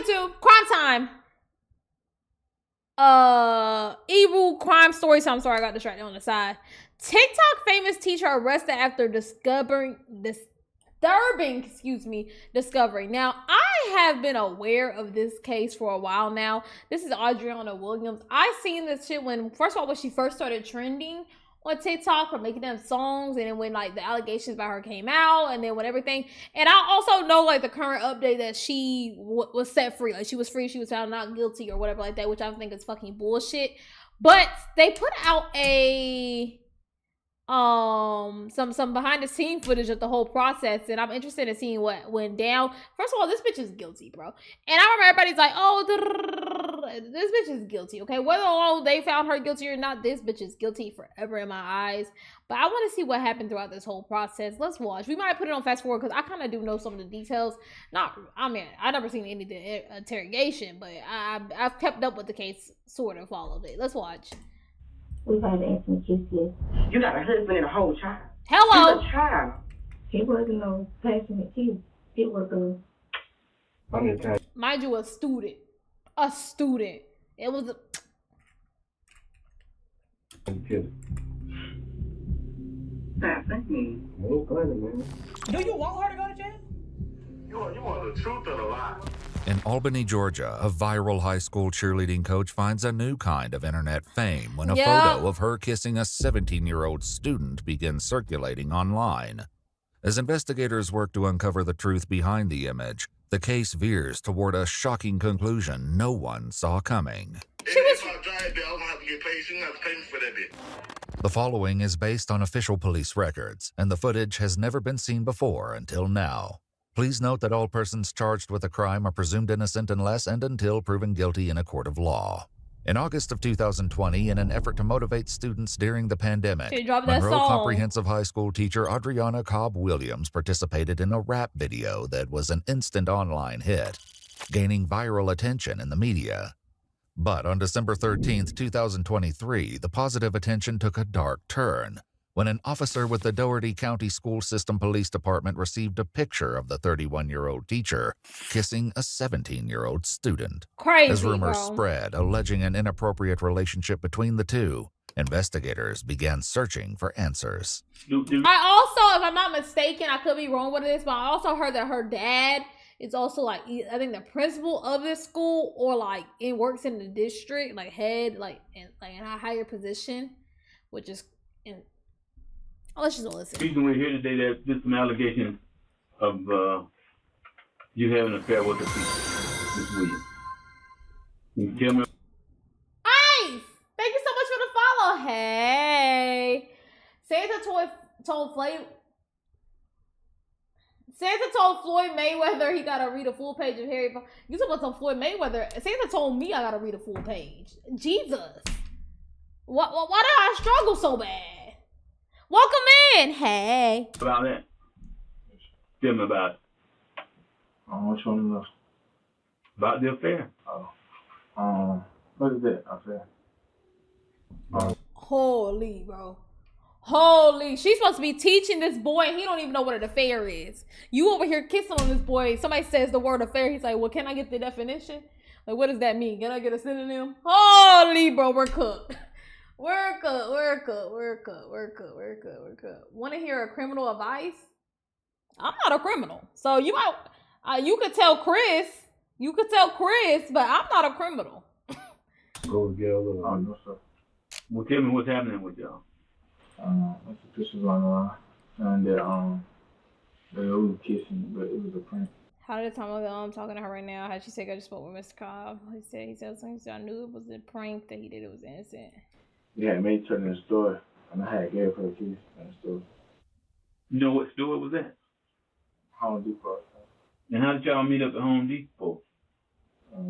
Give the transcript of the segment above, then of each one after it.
YouTube. Crime time. Evil crime stories. So I'm sorry, I got distracted on the side. TikTok famous teacher arrested after disturbing discovery. Now, I have been aware of this case for a while now. This is Adriana Williams. I seen this shit when she first started trending on TikTok for making them songs, and then when like the allegations about her came out, and then when everything, and I also know like the current update that she was set free, like she was free, she was found not guilty or whatever like that, which I think is fucking bullshit. But they put out a some behind the scene footage of the whole process, and I'm interested in seeing what went down. First of all, this bitch is guilty, bro, and I remember everybody's like, oh, this bitch is guilty, okay? Whether they found her guilty or not, this bitch is guilty forever in my eyes. But I want to see what happened throughout this whole process. Let's watch. We might put it on fast forward because I kind of do know some of the details. I never seen any of the interrogation, but I've kept up with the case, sort of followed it. Let's watch. We've had an intimate kiss, yes. You got a husband and a whole child. Hello. You're a child. It wasn't no passionate kiss. It was a... Mind you, a student. A student. It was a... Thank you. Do you want her to go to jail? You want the truth or the lie? In Albany, Georgia, a viral high school cheerleading coach finds a new kind of internet fame when a photo of her kissing a 17-year-old student begins circulating online. As investigators work to uncover the truth behind the image, the case veers toward a shocking conclusion no one saw coming. The following is based on official police records, and the footage has never been seen before until now. Please note that all persons charged with a crime are presumed innocent unless and until proven guilty in a court of law. In August of 2020, in an effort to motivate students during the pandemic, Monroe Comprehensive High School teacher Adriana Cobb Williams participated in a rap video that was an instant online hit, gaining viral attention in the media. But on December 13, 2023, the positive attention took a dark turn when an officer with the Dougherty County School System Police Department received a picture of the 31-year-old teacher kissing a 17-year-old student. Crazy, As rumors spread, alleging an inappropriate relationship between the two, investigators began searching for answers. I also, if I'm not mistaken, I could be wrong with this, but I also heard that her dad is also like, I think the principal of this school, or like it works in the district, like head, like in a higher position, which is in. Let's just listen. The reason we're here today, there's some allegations of you having an affair with the teacher, Ms. Williams. Can you tell me? Ice! Thank you so much for the follow. Hey! Santa told Floyd Mayweather he gotta read a full page of Harry Potter. You talking about Floyd Mayweather? Santa told me I gotta read a full page. Jesus! Why did I struggle so bad? Welcome in. Hey. About that. Tell me about it. Which one is that? About the affair. What is that affair? Holy, bro. Holy. She's supposed to be teaching this boy, and he don't even know what an affair is. You over here kissing on this boy. Somebody says the word affair. He's like, well, can I get the definition? Like, what does that mean? Can I get a synonym? Holy, bro. We're cooked. We're good. Want to hear a criminal advice? I'm not a criminal. So you might, you could tell Chris, but I'm not a criminal. Go together. Oh, no, sir. Well, tell me what's happening with y'all. What's the pictures online? And that, they were kissing, but it was a prank. How did Tom ago? I'm talking to her right now. How'd she say I just spoke with Mr. Cobb? He said something. I knew it was a prank that he did. It was innocent. Yeah, it made turn in the store, and I had gave her a kiss in the store. You know what store was that? Home Depot. And how did y'all meet up at Home Depot? We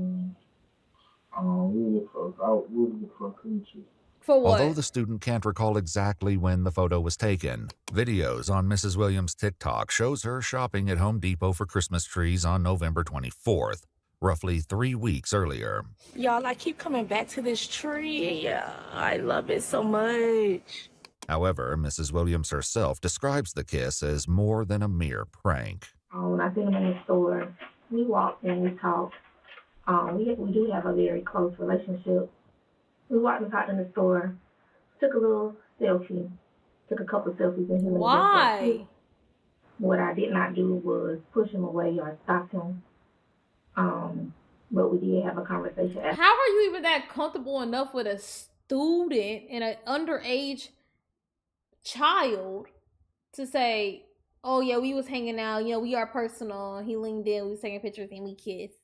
were looking for a creature. For what? Although the student can't recall exactly when the photo was taken, videos on Mrs. Williams' TikTok shows her shopping at Home Depot for Christmas trees on November 24th. Roughly 3 weeks earlier. Y'all, I keep coming back to this tree. I love it so much. However, Mrs. Williams herself describes the kiss as more than a mere prank. When I seen him in the store, we walked in, we talked, We do have a very close relationship. We walked and talked in the store, took a little selfie, took a couple of selfies in him. Why? What I did not do was push him away or stop him. But we did have a conversation. How are you even that comfortable enough with a student and an underage child to say, oh yeah, we was hanging out, you know, we are personal. He leaned in, we was taking pictures, and we kissed.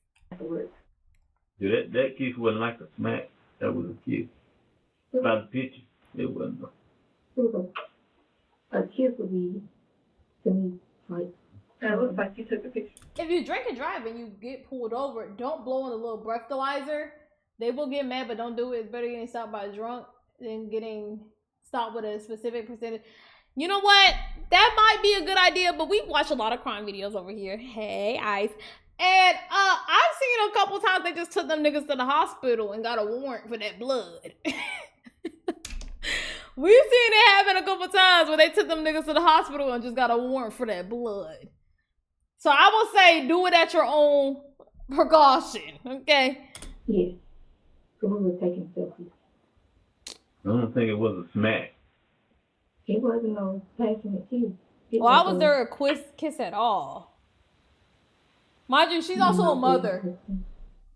Yeah, that kiss wasn't like a smack. That was a kiss. By the picture, it wasn't. A kiss would be, to me, like, It looks like you took the picture. If you drink and drive and you get pulled over, don't blow in a little breathalyzer. They will get mad, but don't do it. It's better getting stopped by a drunk than getting stopped with a specific percentage. You know what? That might be a good idea, but we watch a lot of crime videos over here. Hey, Ice. And I've seen a couple times they just took them niggas to the hospital and got a warrant for that blood. We've seen it happen a couple times where they took them niggas to the hospital and just got a warrant for that blood. So I will say do it at your own precaution, okay? yeah. So we were taking selfies. I don't think it was a smack. It wasn't no passionate kiss. Why was there a kiss at all? Mind you, she's also a mother.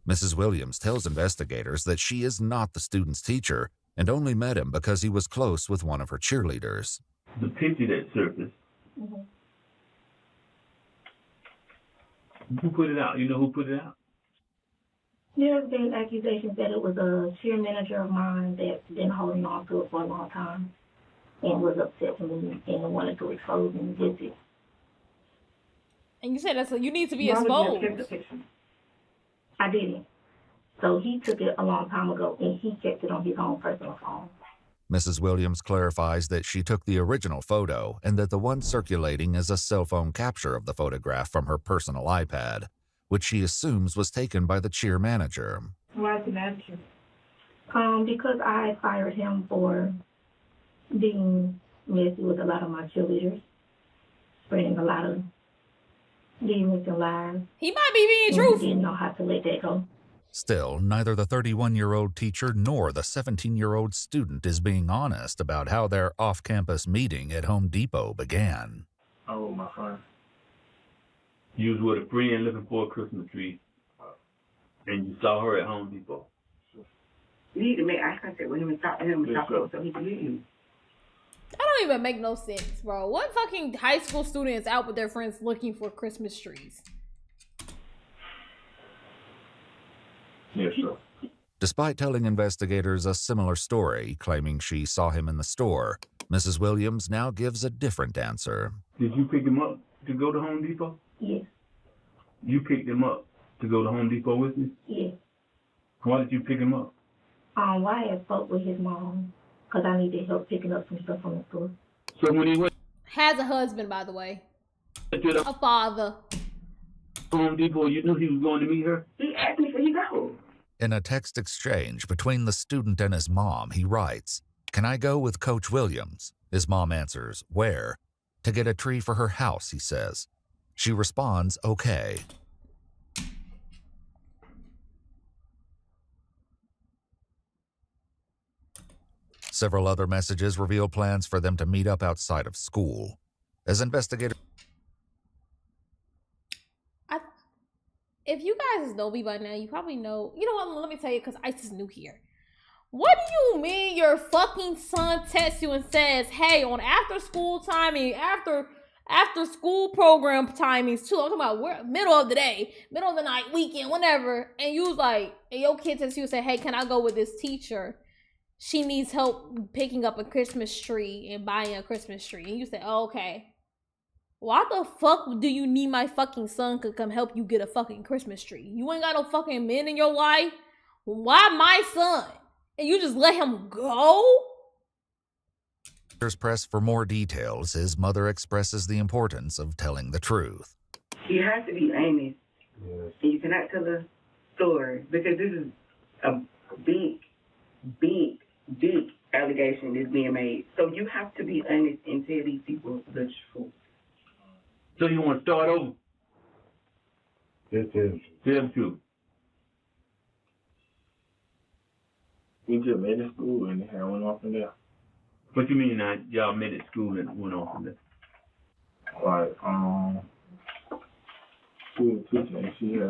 Mrs. Williams tells investigators that she is not the student's teacher and only met him because he was close with one of her cheerleaders. The picture that surfaced. Mm-hmm. Who put it out? You know who put it out? There's been accusations that it was a cheer manager of mine that's been holding on to it for a long time and was upset with me and wanted to expose me and visit. And you said you need to be Why would exposed. you have kept the picture? I didn't. So he took it a long time ago and he kept it on his own personal phone. Mrs. Williams clarifies that she took the original photo and that the one circulating is a cell phone capture of the photograph from her personal iPad, which she assumes was taken by the cheer manager. Why is he mad at you? Because I fired him for being messy with a lot of my cheerleaders, spreading a lot of demons and lies. He might be being He truthful. didn't know how to let that go. Still, neither the 31-year-old teacher nor the 17-year-old student is being honest about how their off-campus meeting at Home Depot began. Oh, my friend. You was with a friend looking for a Christmas tree, and you saw her at Home Depot. You need to make eye contact with him and talk to him and talk close so he can hear you. That don't even make no sense, bro. What fucking high school student is out with their friends looking for Christmas trees? Yes, sir. Despite telling investigators a similar story, claiming she saw him in the store, Mrs. Williams now gives a different answer. Did you pick him up to go to Home Depot? Yes, You picked him up to go to Home Depot with me? yes. Why did you pick him up? Why I spoke with his mom because I needed help picking up some stuff from the store. So when he went Has a husband, by the way. to the A father. Home Depot, you knew he was going to meet her? He asked me for you go. In a text exchange between the student and his mom, he writes, "Can I go with Coach Williams?" His mom answers, "Where?" "To get a tree for her house," he says. She responds, "Okay." Several other messages reveal plans for them to meet up outside of school. As investigators If you guys know me by now, you probably know. You know what? Let me tell you, because Ice is new here. What do you mean your fucking son texts you and says, hey, on after school timing, after school program timings too, I'm talking about middle of the day, middle of the night, weekend, whenever, and you was like, and your kid texts you and say, hey, can I go with this teacher? She needs help picking up a Christmas tree and buying a Christmas tree. And you say, oh, okay. Why the fuck do you need my fucking son to come help you get a fucking Christmas tree? You ain't got no fucking men in your life. Why my son? And you just let him go? press for more details, his mother expresses the importance of telling the truth. You have to be honest. Yes. And you cannot tell a story because this is a big allegation that's being made. So you have to be honest and tell these people the truth. So you want to start over? Just tell the truth. Tell the truth. We just met in school and had went off from there. What you mean now? Y'all met at school and went on from there? Like, she was a teacher and she had,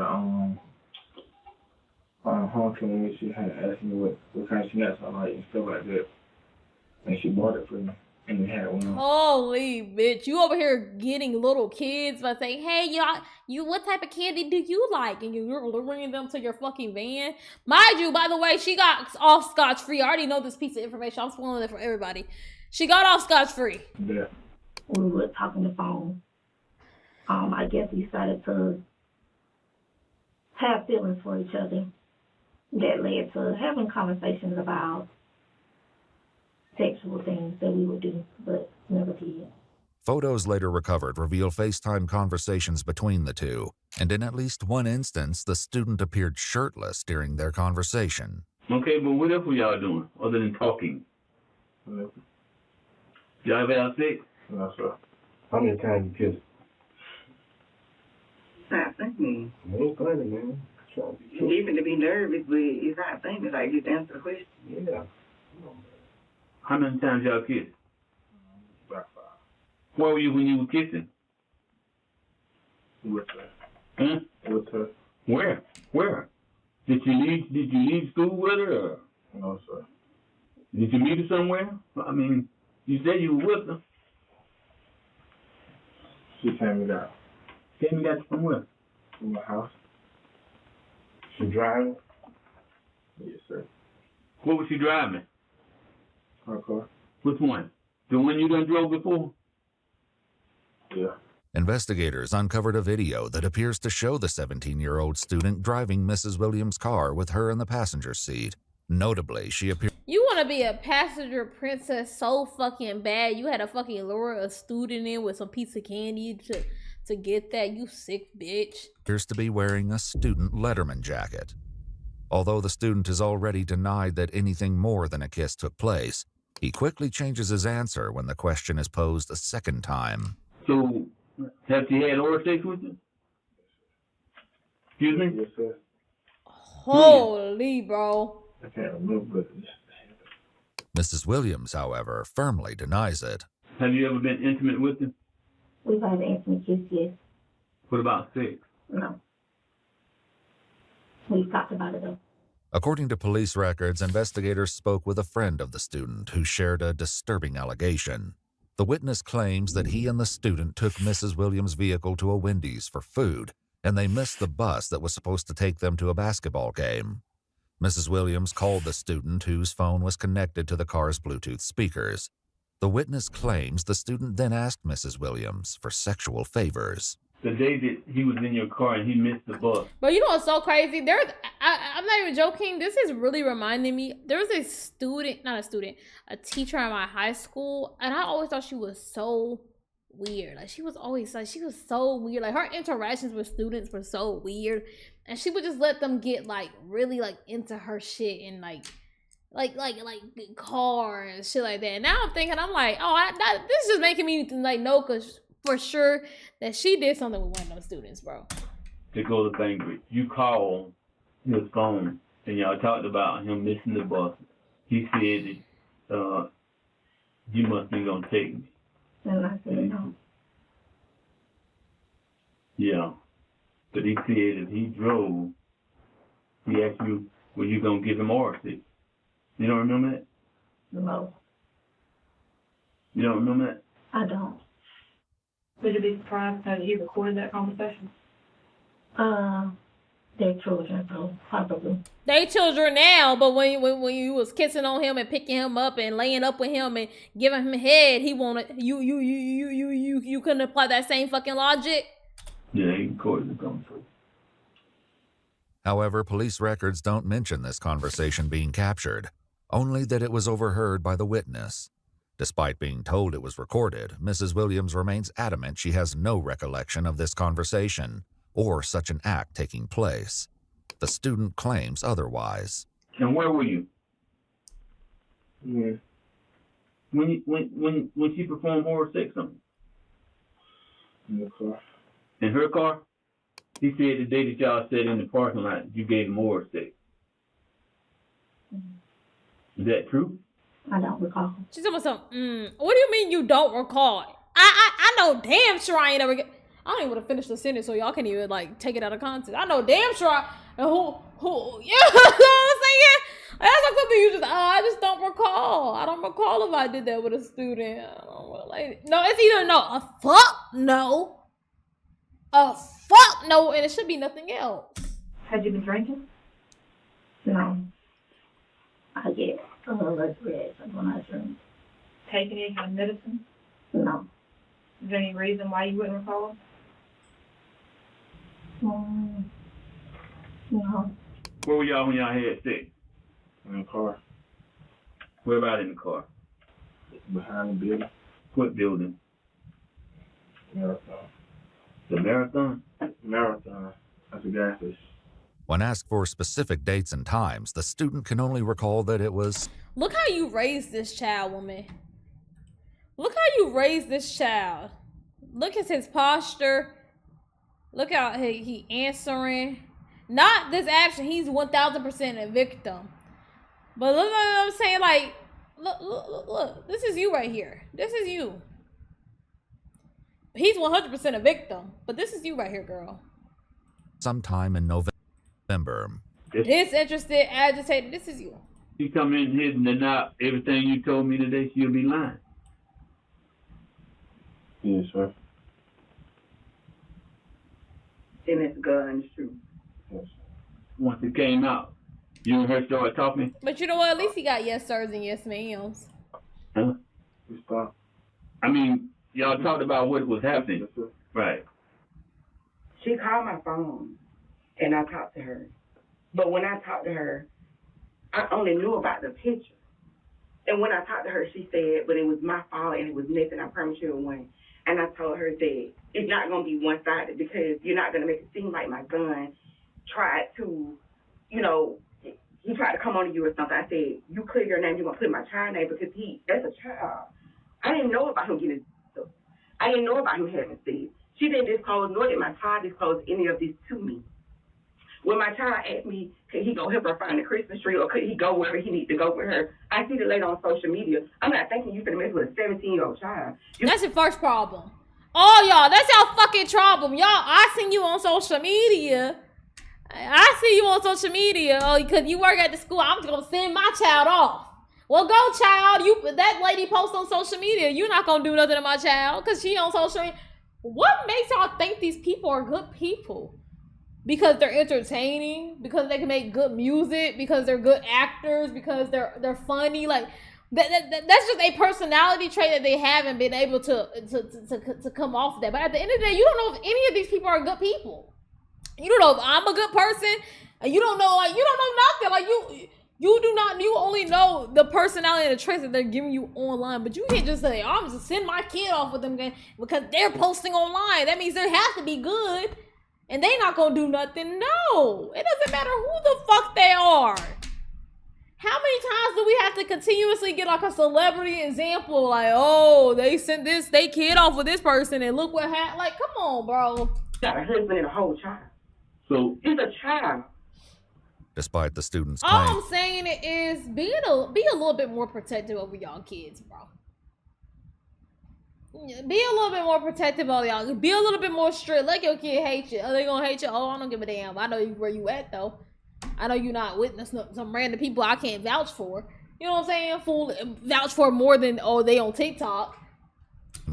homecoming, she had asked me what kind of snacks I like and stuff like that. And she bought it for me. And we had one. Holy bitch. You over here getting little kids by saying, hey, what type of candy do you like? And you're bringing them to your fucking van. Mind you, by the way, she got off scotch-free. I already know this piece of information. I'm spoiling it for everybody. She got off scotch-free. Yeah. We were talking on the phone. I guess we started to have feelings for each other. That led to having conversations about sexual things that we would do, but never did. Photos later recovered reveal FaceTime conversations between the two, and in at least one instance, the student appeared shirtless during their conversation. Okay, but what else were y'all doing other than talking? No, Y'all ever have sex? no, sir. How many times you kissed? Stop thinking. It ain't funny, man. Trying to be cute. Even to be nervous, but it's not thinking like just answer the question. Yeah. How many times y'all kissed? About 5. Where were you when you were kissing? With her. Huh? With her. Where? Where? Did you leave school with her? Or No, sir. did you meet her somewhere? I mean, you said you were with her. She came and got Came and got you from where? from my house. She driving? Yes, sir. What was she driving? Her car. Which one? The one you done drove before? Yeah. Investigators uncovered a video that appears to show the 17-year-old student driving Mrs. Williams' car with her in the passenger seat. Notably, she appeared... You want to be a passenger princess so fucking bad. You had to fucking lure a student in with some piece of candy to get that. You sick bitch. appears to be wearing a student Letterman jacket. Although the student has already denied that anything more than a kiss took place, he quickly changes his answer when the question is posed a second time. So, have you had oral sex with you? Excuse me? Yes, sir. Holy, bro. I can't remember, but Mrs. Williams, however, firmly denies it. Have you ever been intimate with him? We've had an intimate kiss, yes. What about sex? No. We've talked about it, though. According to police records, investigators spoke with a friend of the student who shared a disturbing allegation. The witness claims that he and the student took Mrs. Williams' vehicle to a Wendy's for food, and they missed the bus that was supposed to take them to a basketball game. Mrs. Williams called the student, whose phone was connected to the car's Bluetooth speakers. The witness claims the student then asked Mrs. Williams for sexual favors. The day that he was in your car and he missed the bus. But you know what's so crazy? I'm not even joking. This is really reminding me. There was a teacher in my high school, and I always thought she was so weird. Like she was so weird. Like her interactions with students were so weird, and she would just let them get like really like into her shit and like car and shit like that. And now I'm thinking, I'm like, this is just making me like know for sure that she did something with one of them students, bro. To go to Bainbridge, you called his phone and y'all talked about him missing the bus. He said that you must be gonna take me. And I said, no. Yeah, but he said if he drove, he asked you, were you gonna give him oral sex? You don't remember that? No, You don't remember that? I don't. Would you be surprised that he recorded that conversation? They're children, so probably. They children now, but when you was kissing on him and picking him up and laying up with him and giving him head, he wanted you couldn't apply that same fucking logic. Yeah, he recorded the conversation. However, police records don't mention this conversation being captured, only that it was overheard by the witness. Despite being told it was recorded, Mrs. Williams remains adamant she has no recollection of this conversation or such an act taking place. The student claims otherwise. And where were you? yeah. When she performed oral sex on In the car. you? In her car? He said the day that y'all sat in the parking lot, you gave him oral sex. Is that true? I don't recall. She's almost something. What do you mean you don't recall? I know damn sure I ain't ever get. I don't even want to finish the sentence, so y'all can't even like take it out of context. I know damn sure who yeah, you know what I'm saying? That's like something you just I just don't recall. I don't recall if I did that with a student. I don't know, like no, it's either no, a fuck no, a fuck no, and it should be nothing else. Had you been drinking? No. I get a little less red when I drink. Taking any kind of medicine? No. Is there any reason why you wouldn't recall? No. Where were y'all when y'all had sex? In the car. Where about in the car? Behind the building. What building? Marathon. The Marathon? Marathon. That's a gas station. When asked for specific dates and times, the student can only recall that it was... Look how you raised this child, woman. Look how you raised this child. Look at his posture. Look how he answering. Not this action. He's 1000% a victim. But look what I'm saying. Like, look. This is you right here. This is you. He's 100% a victim. But this is you right here, girl. sometime in November. Disinterested, agitated. This is you. You come in here and deny everything you told me today, she'll be lying. Yes, sir. And it's God's truth. Yes. Once it came out, you and her started talking. But you know what? At least he got yes sirs and yes ma'ams. Huh? We stopped. I mean, y'all talked about what was happening. Yes, sir. Right. She called my phone, and I talked to her. But when I talked to her, I only knew about the picture. And when I talked to her, she said, but it was my fault and it was nothing. I promise you it wasn't. And I told her that it's not going to be one-sided because you're not going to make it seem like my son tried to, you know, he tried to come on to you or something. I said, you clear your name, you're going to clear my child name because that's a child. I didn't know about him getting stuff. I didn't know about him having sex. She didn't disclose, nor did my child disclose any of this to me. When my child asked me, could he go help her find the Christmas tree or could he go wherever he needs to go with her, I see the lady on social media. I'm not thinking you finna mess with a 17-year-old child. That's your first problem. Oh, y'all, that's your fucking problem. Y'all, I seen you on social media. I see you on social media. Oh, because you work at the school. I'm just going to send my child off. Well, go, child. That lady posts on social media. You're not going to do nothing to my child because she on social media. What makes y'all think these people are good people? Because they're entertaining, because they can make good music, because they're good actors, because they're funny. Like that's just a personality trait that they haven't been able to come off of that. But at the end of the day, you don't know if any of these people are good people. You don't know if I'm a good person. You don't know, like you don't know nothing. Like you only know the personality and the traits that they're giving you online. But you can't just say, I'm just send my kid off with them because they're posting online. That means they have to be good. And they not gonna do nothing. No, it doesn't matter who the fuck they are. How many times do we have to continuously get like a celebrity example? Like, oh, they sent they kid off with this person and look what happened. Like, come on, bro. Got a husband and a whole child. So it's a child. Despite the student's All claim, I'm saying is be a little bit more protective over y'all kids, bro. Be a little bit more protective of y'all. Be a little bit more strict. Let your kid hate you. Are they gonna hate you? Oh, I don't give a damn. I know where you at though. I know you not witnessing some random people I can't vouch for. You know what I'm saying? Fool, vouch for more than they on TikTok.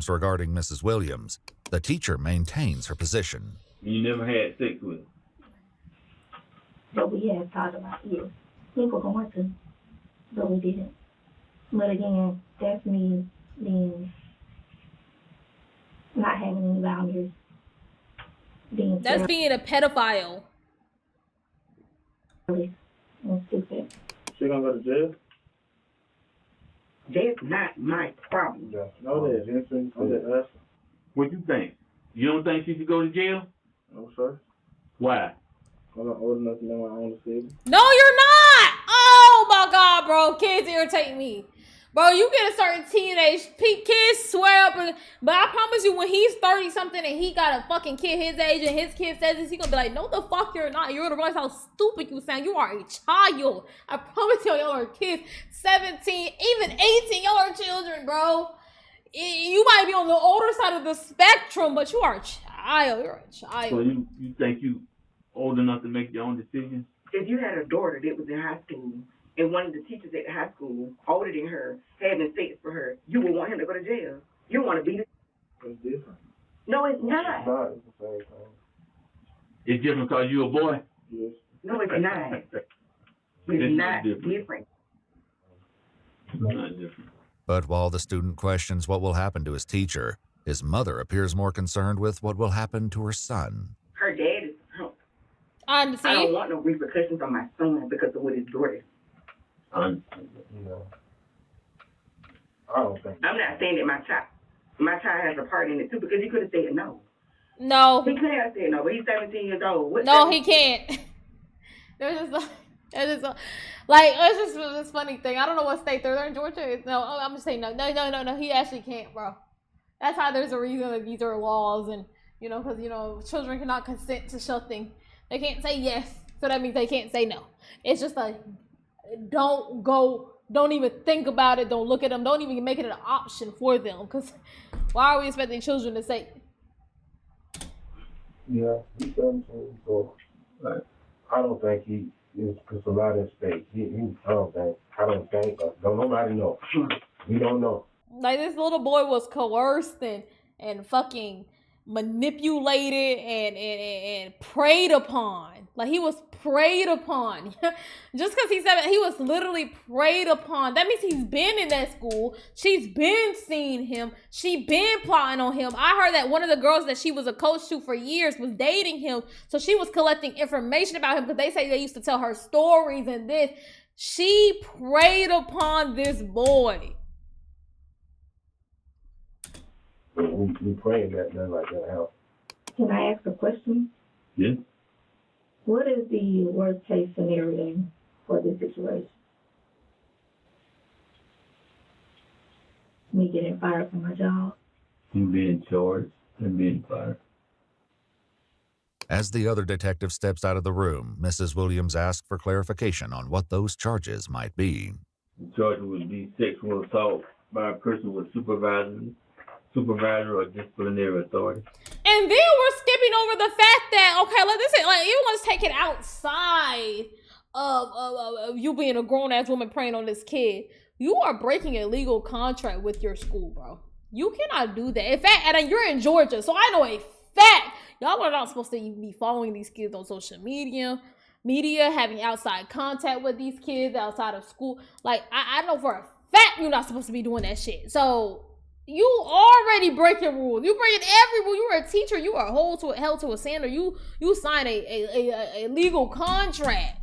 regarding Mrs. Williams, the teacher maintains her position. You never had sex with her? But we had thought about it. We were going to, but we didn't. But again, that's me being not having any boundaries. That's being a pedophile. Really stupid. She gonna go to jail? That's not my problem. Yeah. No, that is. I'm just asking. What you think? You don't think she should go to jail? No, sir. Why? I'm not old enough to know my own decision. No, you're not. Oh my God, bro. Kids irritate me. Bro, you get a certain teenage kids swear up, but I promise you, when he's 30 something and he got a fucking kid his age and his kid says this, he gonna be like, no, the fuck you're not. You're gonna realize how stupid you sound. You are a child. I promise y'all are kids. 17, even 18, y'all are children, bro. You might be on the older side of the spectrum, but you are a child. You're a child. So you think you old enough to make your own decisions? If you had a daughter that was in high school and one of the teachers at the high school, older than her, having sex for her, you would want him to go to jail. You want to beat it. It's different. No, it's not. It's not. It's the same thing. It's different because you a boy? Yes. No, it's not. It's not different. It's not different. But while the student questions what will happen to his teacher, his mother appears more concerned with what will happen to her son. Her dad is a punk. I I understand. don't want no repercussions on my son because of what his daughter is. You know, I don't think. I'm not saying that my child has a part in it too, because he could have said no. No. He could have said no, but he's 17 years old. No, he can't. There's just it's just this funny thing. I don't know what state they're in. Georgia. No, I'm just saying no. He actually can't, bro. That's how there's a reason that these are laws, and because children cannot consent to something. They can't say yes, so that means they can't say no. It's just like, don't even think about it. Don't look at them. Don't even make it an option for them. Because why are we expecting children to say? Yeah, he's 17, so I don't think he is, because a lot of states, I don't think, don't nobody know. We don't know. Like, this little boy was coerced and fucking manipulated and preyed upon. Like, he was preyed upon. Just because he's 7, he was literally preyed upon. That means he's been in that school. She's been seeing him. She been plotting on him. I heard that one of the girls that she was a coach to for years was dating him. So she was collecting information about him because they say they used to tell her stories and this. She preyed upon this boy. We praying that nothing like that happens. Can I ask a question? Yeah. What is the worst case scenario for this situation? Me getting fired from my job? You being charged and being fired. As the other detective steps out of the room, Mrs. Williams asks for clarification on what those charges might be. The charge would be sexual assault by a person with supervisor or disciplinary authority. And then we're skipping over the fact that, okay, like this is like, even let's take it outside of you being a grown-ass woman preying on this kid. You are breaking a legal contract with your school, bro. You cannot do that. In fact, and you're in Georgia, so I know a fact. Y'all are not supposed to be following these kids on social media, having outside contact with these kids outside of school. Like, I know for a fact you're not supposed to be doing that shit. So you already breaking rules. You breaking every rule. You are a teacher. You are held to a standard. You sign a legal contract.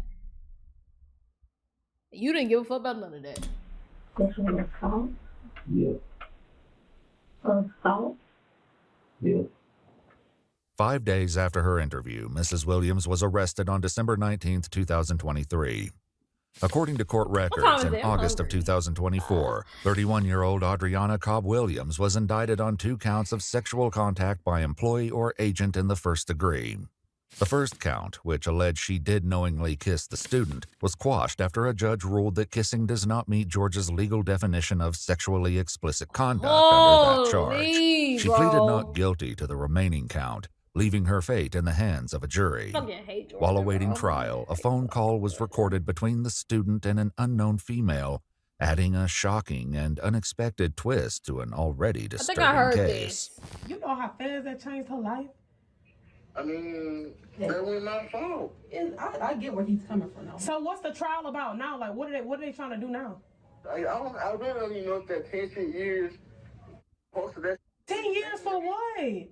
You didn't give a fuck about none of that. Sexual assault? Yeah. Assault? Yeah. 5 days after her interview, Mrs. Williams was arrested on December 19, 2023. According to court records, in August of 2024, 31-year-old Adriana Cobb Williams was indicted on 2 counts of sexual contact by employee or agent in the first degree. The first count, which alleged she did knowingly kiss the student, was quashed after a judge ruled that kissing does not meet Georgia's legal definition of sexually explicit conduct under that charge. She pleaded not guilty to the remaining count, leaving her fate in the hands of a jury. While awaiting trial, a phone call was recorded between the student and an unknown female, adding a shocking and unexpected twist to an already disturbing case. You know how fast that changed her life? I mean, that was my fault. I get where he's coming from now. So what's the trial about now? Like, what are they trying to do now? I really don't even know if that 10 years posted that. 10 years for what? 10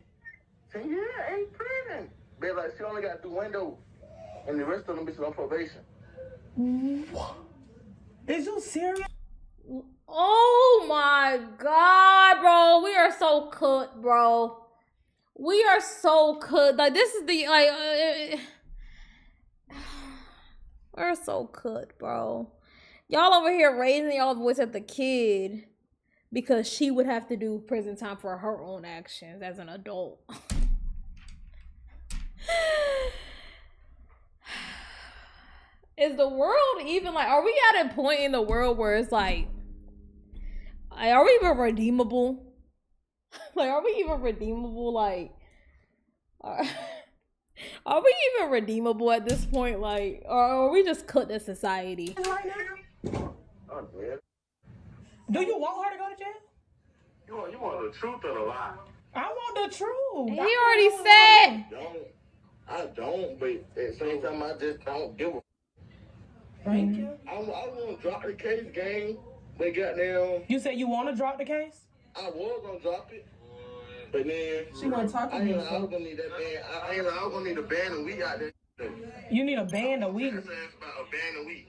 years ain't prison. But like, she only got 2 windows, and the rest of them bitches on probation. What? Is you serious? Oh my God, bro. We are so cooked, bro. We are so cooked. Like, this is the, like, we're so cooked, bro. Y'all over here raising y'all voice at the kid because she would have to do prison time for her own actions as an adult. Is the world even like, are we at a point in the world where it's like, are we even redeemable? Like, are we even redeemable? Like, are we even redeemable at this point? Like, or are we just cut to society? Right now? Do you want her to go to jail? You want the truth or the lie? I want the truth. He already said. I don't, but at the same time, I just don't give a. Thank you. I want to drop the case, gang. But goddamn. You said you want to drop the case? I was gonna drop it, but then She wasn't talking to you. I was gonna need that band. I was gonna need a band and we out there. You need a band a week. About a band a week.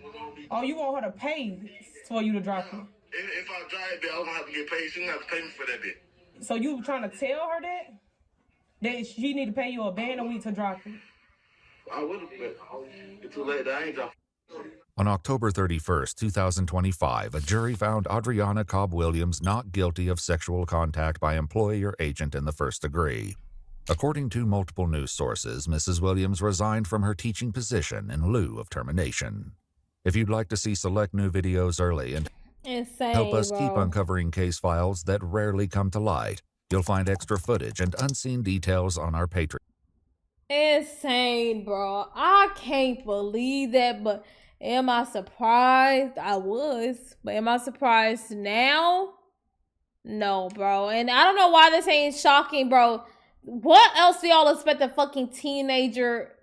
Oh, you want her to pay for you to drop it? If I drive it, I was gonna have to get paid. She gonna have to pay me for that bit. So you trying to tell her that she need to pay you a band a week to drop it? I would have, but it's too late. I ain't dropping. On October 31st, 2025, a jury found Adriana Cobb Williams not guilty of sexual contact by employee or agent in the first degree. According to multiple news sources, Mrs. Williams resigned from her teaching position in lieu of termination. If you'd like to see select new videos early and help us keep uncovering case files that rarely come to light, you'll find extra footage and unseen details on our Patreon. Insane, bro. I can't believe that, but am I surprised? I was. But am I surprised now? No, bro. And I don't know why this ain't shocking, bro. What else do y'all expect a fucking teenager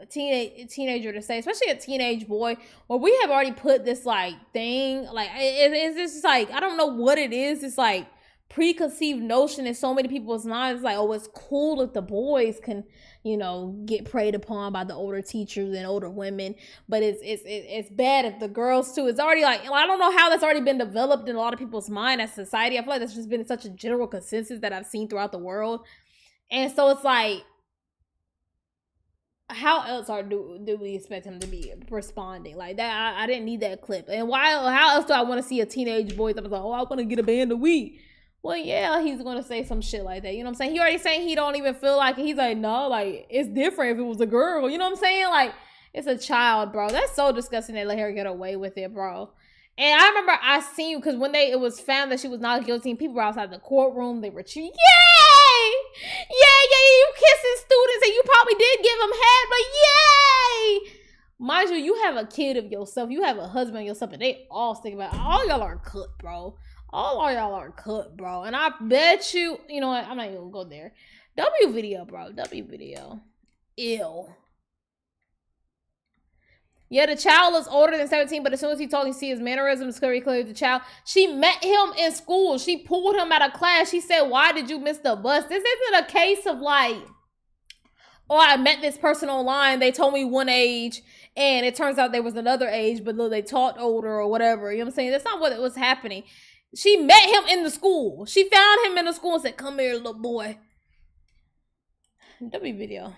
to say, especially a teenage boy, where we have already put this like thing, like it's just like, I don't know what it is. It's like preconceived notion in so many people's minds. It's like, oh, it's cool if the boys can, you know, get preyed upon by the older teachers and older women, but it's bad if the girls too. It's already like, I don't know how that's already been developed in a lot of people's mind as society. I feel like that's just been such a general consensus that I've seen throughout the world. And so it's like, how else do we expect him to be responding like that? I didn't need that clip. And how else do I want to see a teenage boy that was like, oh, I want to get a band a week? Well, yeah, he's going to say some shit like that. You know what I'm saying? He already saying he don't even feel like it. He's like, no, like, it's different if it was a girl. You know what I'm saying? Like, it's a child, bro. That's so disgusting they let her get away with it, bro. And I remember I seen, because when it was found that she was not guilty, and people were outside the courtroom, they were cheering, yay! Yay, you kissing students, and you probably did give them head, but yay! Mind you, you have a kid of yourself, you have a husband of yourself, and they all think about it. All y'all are cut, bro. All of y'all are cut, bro. And I bet you know what? I'm not even gonna go there. W video, bro. W video. Ew. Yeah, the child is older than 17, but as soon as he talks, you see his mannerisms, very clearly the child. She met him in school. She pulled him out of class. She said, why did you miss the bus? This isn't a case of like, oh, I met this person online. They told me one age, and it turns out there was another age, but they taught older or whatever. You know what I'm saying? That's not what was happening. She met him in the school. She found him in the school and said, come here, little boy. W video.